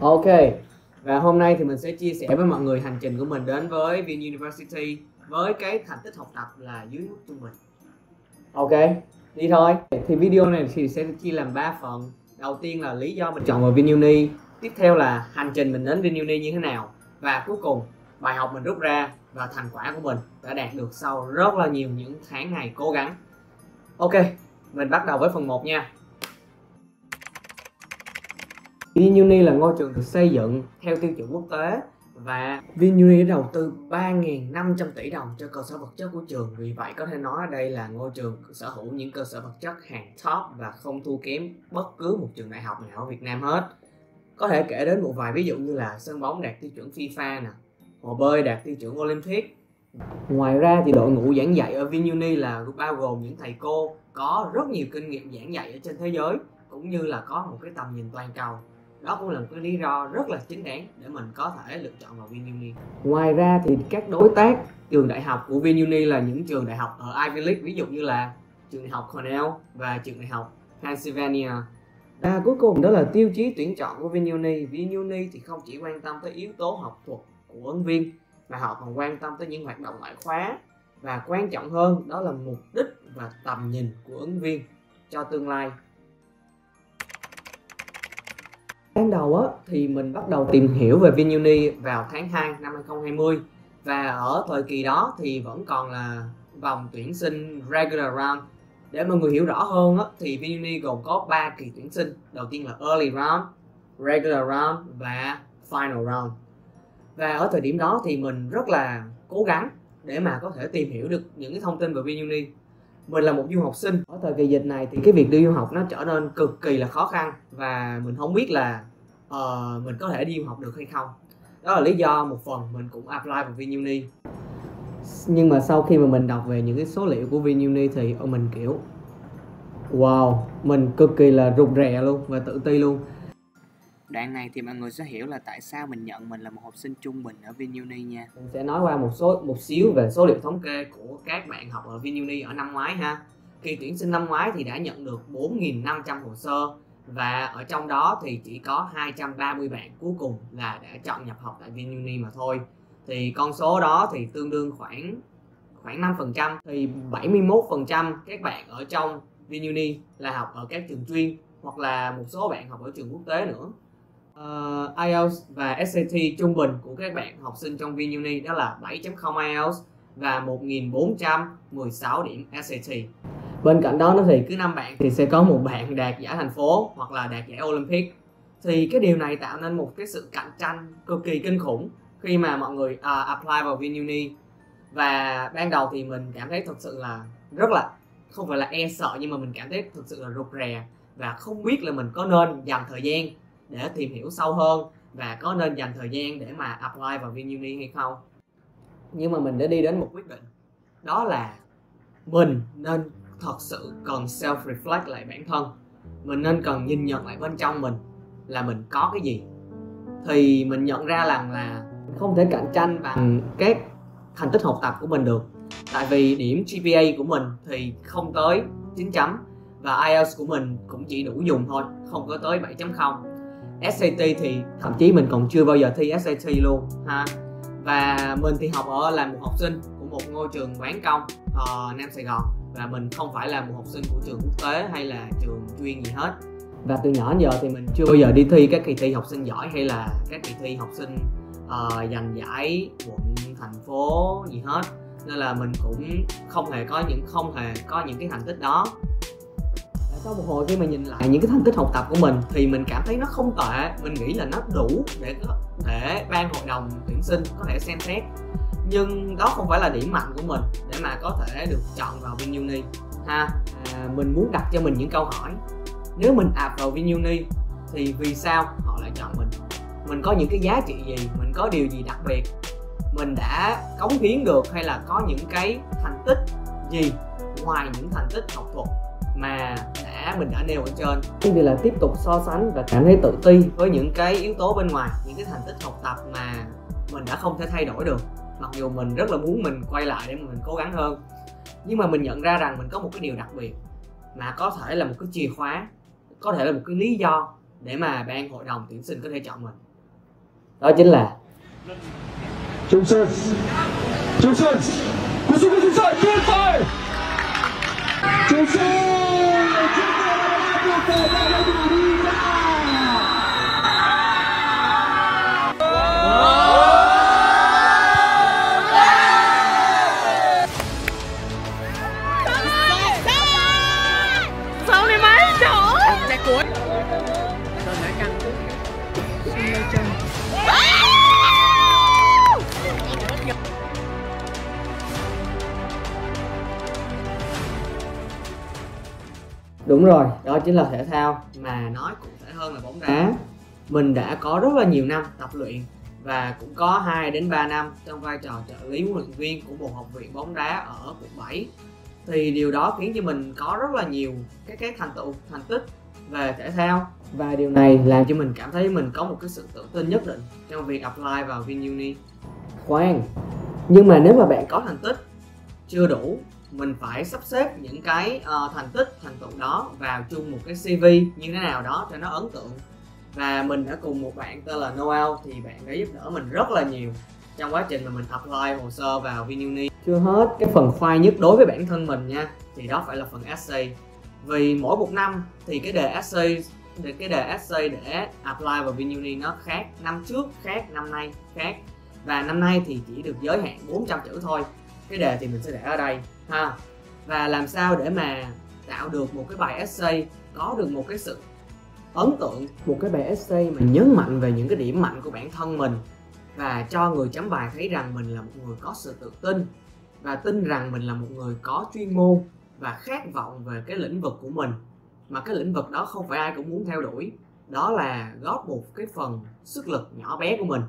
Ok, và hôm nay thì mình sẽ chia sẻ với mọi người hành trình của mình đến với VinUniversity với cái thành tích học tập là dưới mức trung bình. Ok, đi thôi. Thì video này thì sẽ chia làm 3 phần. Đầu tiên là lý do mình chọn vào VinUni, tiếp theo là hành trình mình đến VinUni như thế nào, và cuối cùng bài học mình rút ra và thành quả của mình đã đạt được sau rất là nhiều những tháng ngày cố gắng. Ok, mình bắt đầu với phần 1 nha. VinUni là ngôi trường được xây dựng theo tiêu chuẩn quốc tế và VinUni đã đầu tư 3.500 tỷ đồng cho cơ sở vật chất của trường. Vì vậy có thể nói đây là ngôi trường sở hữu những cơ sở vật chất hàng top và không thua kém bất cứ một trường đại học nào ở Việt Nam hết. Có thể kể đến một vài ví dụ như là sân bóng đạt tiêu chuẩn FIFA nè, hồ bơi đạt tiêu chuẩn Olympic. Ngoài ra thì đội ngũ giảng dạy ở VinUni là bao gồm những thầy cô có rất nhiều kinh nghiệm giảng dạy ở trên thế giới, cũng như là có một cái tầm nhìn toàn cầu. Đó cũng là một cái lý do rất là chính đáng để mình có thể lựa chọn vào VinUni. Ngoài ra thì các đối tác trường đại học của VinUni là những trường đại học ở Ivy League, ví dụ như là trường đại học Cornell và trường đại học Pennsylvania. Và cuối cùng đó là tiêu chí tuyển chọn của VinUni. VinUni thì không chỉ quan tâm tới yếu tố học thuật của ứng viên, mà họ còn quan tâm tới những hoạt động ngoại khóa, và quan trọng hơn đó là mục đích và tầm nhìn của ứng viên cho tương lai. Ban đầu thì mình bắt đầu tìm hiểu về VinUni vào tháng 2 năm 2020, và ở thời kỳ đó thì vẫn còn là vòng tuyển sinh regular round. Để mọi người hiểu rõ hơn thì VinUni gồm có 3 kỳ tuyển sinh. Đầu tiên là early round, regular round và final round. Và ở thời điểm đó thì mình rất là cố gắng để mà có thể tìm hiểu được những cái thông tin về VinUni. Mình là một du học sinh. Ở thời kỳ dịch này thì cái việc đi du học nó trở nên cực kỳ là khó khăn, và mình không biết là mình có thể đi du học được hay không. Đó là lý do một phần mình cũng apply vào VinUni. Nhưng mà sau khi mà mình đọc về những cái số liệu của VinUni thì mình kiểu wow, mình cực kỳ là rụt rè luôn và tự ti luôn. Đoạn này thì mọi người sẽ hiểu là tại sao mình nhận mình là một học sinh trung bình ở VinUni nha. Mình sẽ nói qua một xíu về số liệu thống kê của các bạn học ở VinUni ở năm ngoái ha. Kỳ tuyển sinh năm ngoái thì đã nhận được 4.500 hồ sơ, và ở trong đó thì chỉ có 230 bạn cuối cùng là đã chọn nhập học tại VinUni mà thôi. Thì con số đó thì tương đương khoảng 5%. Thì 71% các bạn ở trong VinUni là học ở các trường chuyên, hoặc là một số bạn học ở trường quốc tế nữa. IELTS và SAT trung bình của các bạn học sinh trong VinUni đó là 7.0 IELTS và 1.416 điểm SAT. Bên cạnh đó thì cứ 5 bạn thì sẽ có một bạn đạt giải thành phố hoặc là đạt giải Olympic. Thì cái điều này tạo nên một cái sự cạnh tranh cực kỳ kinh khủng khi mà mọi người apply vào VinUni. Và ban đầu thì mình cảm thấy thực sự là rất là, không phải là e sợ, nhưng mà mình cảm thấy thực sự là rụt rè, và không biết là mình có nên dành thời gian để tìm hiểu sâu hơn và có nên dành thời gian để mà apply vào VinUni hay không. Nhưng mà mình đã đi đến một quyết định, đó là mình nên thật sự cần self-reflect lại bản thân. Mình nên cần nhìn nhận lại bên trong mình là mình có cái gì. Thì mình nhận ra rằng là không thể cạnh tranh bằng các thành tích học tập của mình được. Tại vì điểm GPA của mình thì không tới 9 chấm, và IELTS của mình cũng chỉ đủ dùng thôi, không có tới 7.0. SAT thì thậm chí mình còn chưa bao giờ thi SAT luôn ha. Và mình thì học là một học sinh của một ngôi trường quán công Nam Sài Gòn, và mình không phải là một học sinh của trường quốc tế hay là trường chuyên gì hết. Và từ nhỏ đến giờ thì mình chưa bao giờ đi thi các kỳ thi học sinh giỏi hay là các kỳ thi học sinh giành giải quận, thành phố gì hết, nên là mình cũng không hề có những cái thành tích đó. Và sau một hồi khi mà nhìn lại những cái thành tích học tập của mình thì mình cảm thấy nó không tệ. Mình nghĩ là nó đủ để ban hội đồng tuyển sinh có thể xem xét, nhưng đó không phải là điểm mạnh của mình để mà có thể được chọn vào VinUni ha. Mình muốn đặt cho mình những câu hỏi. Nếu mình ạp vào VinUni thì vì sao họ lại chọn mình? Mình có những cái giá trị gì? Mình có điều gì đặc biệt? Mình đã cống hiến được hay là có những cái thành tích gì ngoài những thành tích học thuật mà mình đã nêu ở trên? Thì là tiếp tục so sánh và cảm thấy tự ti với những cái yếu tố bên ngoài, những cái thành tích học tập mà mình đã không thể thay đổi được. Mặc dù mình rất là muốn mình quay lại để mình cố gắng hơn, nhưng mà mình nhận ra rằng mình có một cái điều đặc biệt mà có thể là một cái chìa khóa, có thể là một cái lý do để mà ban hội đồng tuyển sinh có thể chọn mình. đó chính là Trung Sơn, cú sút của Trung Sơn tuyệt vời. Trung Sơn sao này mấy chỗ chạy cuốn rồi nãy căng đúng rồi, đó chính là thể thao. Mà nói cụ thể hơn là bóng đá, mình đã có rất là nhiều năm tập luyện và cũng có 2 đến 3 năm trong vai trò trợ lý huấn luyện viên của một học viện bóng đá ở quận 7. Thì điều đó khiến cho mình có rất là nhiều cái thành tích về thể thao, và điều này làm cho mình cảm thấy mình có một cái sự tự tin nhất định trong việc apply vào VinUni. Khoan, nhưng mà nếu mà bạn có thành tích chưa đủ, mình phải sắp xếp những cái thành tựu đó vào chung một cái CV như thế nào đó cho nó ấn tượng. Và mình đã cùng một bạn tên là Noel, thì bạn đã giúp đỡ mình rất là nhiều trong quá trình mà mình apply hồ sơ vào VinUni. Chưa hết, cái phần khoai nhất đối với bản thân mình nha, thì đó phải là phần essay. Vì mỗi một năm thì cái đề essay để apply vào VinUni nó khác, năm trước khác, năm nay khác. Và năm nay thì chỉ được giới hạn 400 chữ thôi. Cái đề thì mình sẽ để ở đây ha. Và làm sao để mà tạo được một cái bài essay có được một cái sự ấn tượng, một cái bài essay mà nhấn mạnh về những cái điểm mạnh của bản thân mình và cho người chấm bài thấy rằng mình là một người có sự tự tin và tin rằng mình là một người có chuyên môn và khát vọng về cái lĩnh vực của mình, mà cái lĩnh vực đó không phải ai cũng muốn theo đuổi. Đó là góp một cái phần sức lực nhỏ bé của mình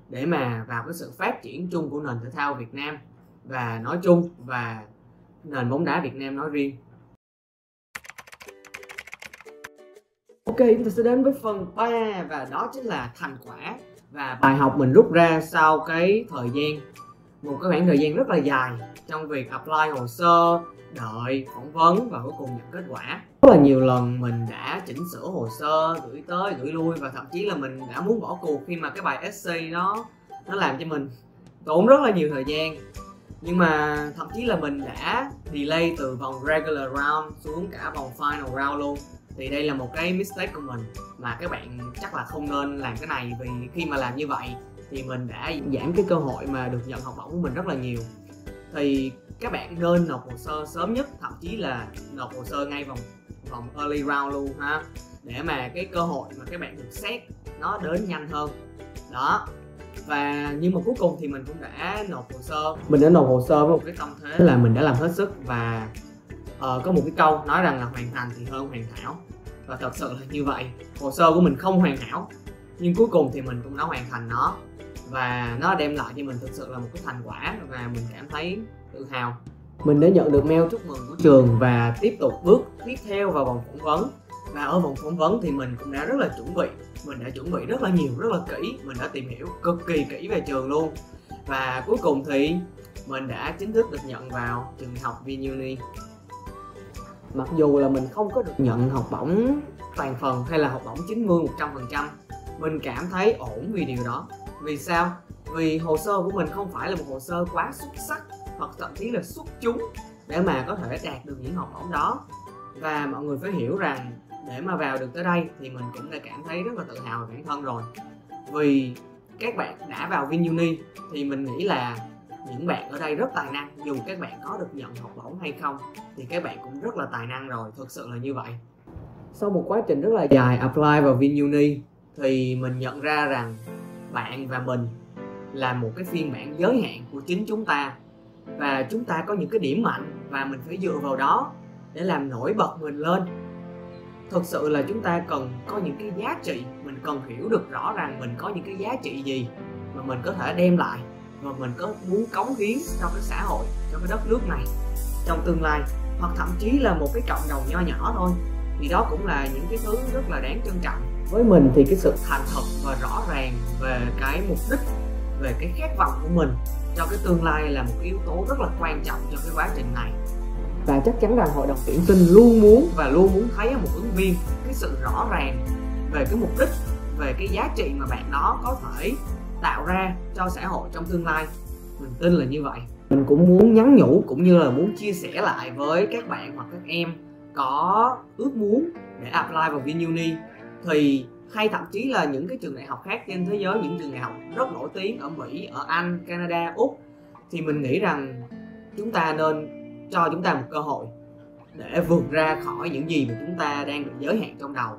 để mà vào cái sự phát triển chung của nền thể thao Việt Nam và nói chung, và nền bóng đá Việt Nam nói riêng. Ok, chúng ta sẽ đến với phần 3 và đó chính là thành quả và bài học mình rút ra sau cái thời gian, một cái khoảng thời gian rất là dài trong việc apply hồ sơ, đợi phỏng vấn và cuối cùng nhận kết quả. Rất là nhiều lần mình đã chỉnh sửa hồ sơ, gửi tới gửi lui, và thậm chí là mình đã muốn bỏ cuộc khi mà cái bài essay nó làm cho mình tốn rất là nhiều thời gian. Nhưng mà thậm chí là mình đã delay từ vòng regular round xuống cả vòng final round luôn. Thì đây là một cái mistake của mình mà các bạn chắc là không nên làm cái này, vì khi mà làm như vậy thì mình đã giảm cái cơ hội mà được nhận học bổng của mình rất là nhiều. Thì các bạn nên nộp hồ sơ sớm nhất, thậm chí là nộp hồ sơ ngay vòng early round luôn ha, để mà cái cơ hội mà các bạn được xét nó đến nhanh hơn đó. Và nhưng mà cuối cùng thì mình cũng đã nộp hồ sơ. Mình đã nộp hồ sơ với một cái tâm thế là mình đã làm hết sức, và có một cái câu nói rằng là hoàn thành thì hơn hoàn hảo, và thật sự là như vậy. Hồ sơ của mình không hoàn hảo nhưng cuối cùng thì mình cũng đã hoàn thành nó, và nó đem lại cho mình thực sự là một cái thành quả, và mình cảm thấy tự hào. Mình đã nhận được mail chúc mừng của trường và tiếp tục bước tiếp theo vào vòng phỏng vấn. Và ở vòng phỏng vấn thì mình cũng đã rất là chuẩn bị. Mình đã chuẩn bị rất là nhiều, rất là kỹ. Mình đã tìm hiểu cực kỳ kỹ về trường luôn. Và cuối cùng thì mình đã chính thức được nhận vào trường đại học VinUni. Mặc dù là mình không có được nhận học bổng toàn phần hay là học bổng 90-100%, mình cảm thấy ổn vì điều đó. Vì sao? Vì hồ sơ của mình không phải là một hồ sơ quá xuất sắc hoặc thậm chí là xuất chúng để mà có thể đạt được những học bổng đó. Và mọi người phải hiểu rằng để mà vào được tới đây thì mình cũng đã cảm thấy rất là tự hào về bản thân rồi. Vì các bạn đã vào VinUni thì mình nghĩ là những bạn ở đây rất tài năng. Dù các bạn có được nhận học bổng hay không thì các bạn cũng rất là tài năng rồi, thực sự là như vậy. Sau một quá trình rất là dài apply vào VinUni thì mình nhận ra rằng bạn và mình là một cái phiên bản giới hạn của chính chúng ta, và chúng ta có những cái điểm mạnh và mình phải dựa vào đó để làm nổi bật mình lên. Thực sự là chúng ta cần có những cái giá trị, mình cần hiểu được rõ ràng mình có những cái giá trị gì mà mình có thể đem lại, và mình có muốn cống hiến cho cái xã hội, cho cái đất nước này trong tương lai, hoặc thậm chí là một cái cộng đồng nho nhỏ thôi, thì đó cũng là những cái thứ rất là đáng trân trọng. Với mình thì cái sự thành thật và rõ ràng về cái mục đích, về cái khát vọng của mình cho cái tương lai là một cái yếu tố rất là quan trọng cho cái quá trình này. Và chắc chắn rằng hội đồng tuyển sinh luôn muốn thấy ở một ứng viên cái sự rõ ràng về cái mục đích về cái giá trị mà bạn đó có thể tạo ra cho xã hội trong tương lai. Mình tin là như vậy. Mình cũng muốn nhắn nhủ cũng như là muốn chia sẻ lại với các bạn hoặc các em có ước muốn để apply vào VinUni, thì hay thậm chí là những cái trường đại học khác trên thế giới, những trường đại học rất nổi tiếng ở Mỹ, ở Anh, Canada, Úc, thì mình nghĩ rằng chúng ta nên cho chúng ta một cơ hội để vượt ra khỏi những gì mà chúng ta đang bị giới hạn trong đầu.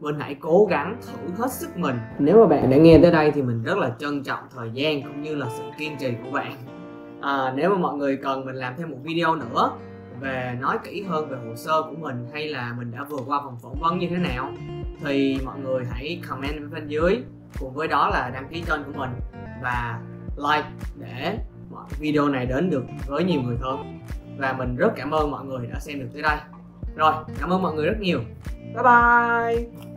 Mình hãy cố gắng thử hết sức mình. Nếu mà bạn đã nghe tới đây thì mình rất là trân trọng thời gian cũng như là sự kiên trì của bạn. Nếu mà mọi người cần mình làm thêm một video nữa về nói kỹ hơn về hồ sơ của mình, hay là mình đã vượt qua vòng phỏng vấn như thế nào, thì mọi người hãy comment bên dưới, cùng với đó là đăng ký kênh của mình và like để mọi video này đến được với nhiều người hơn. Và mình rất cảm ơn mọi người đã xem được tới đây. Rồi, cảm ơn mọi người rất nhiều. Bye bye.